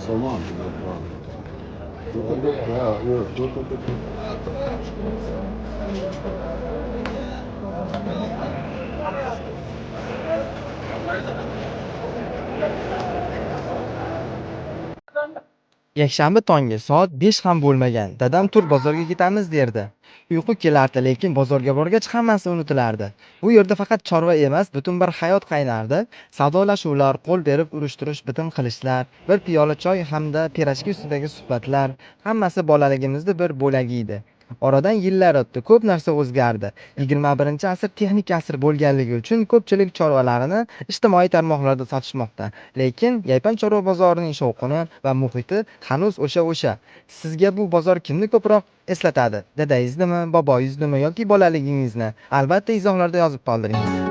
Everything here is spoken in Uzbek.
somon. Yakshanba tongi soat 5 ham bo'lmagan. Dadam tur bozorga ketamiz derdi. Uyqu kelardi, lekin bozorga borgach hammasi unutilardi. Bu yerda faqat chorva emas, butun bir hayot qaynardi. Savdolashuvlar, qo'l berib urishtirish, bitim qilishlar, bir piyola choy hamda pirojki ustidagi suhbatlar, hammasi bolaligimizning bir bo'lagi edi. Oradan yillar o'tdi, ko'p narsa o'zgardi. 21-asr texnik asr bo'lganligi uchun ko'pchilik chorvalarini ijtimoiy tarmoqlarda sotishmoqda. Lekin Yaypan chorva bozorining shovqini va muhiti hanuz o'sha. Sizga bu bozor kimni ko'proq eslatadi? Dadayiznimi, boboyiznimi yoki bolaligingizni? Albatta izohlarda yozib qoldiring.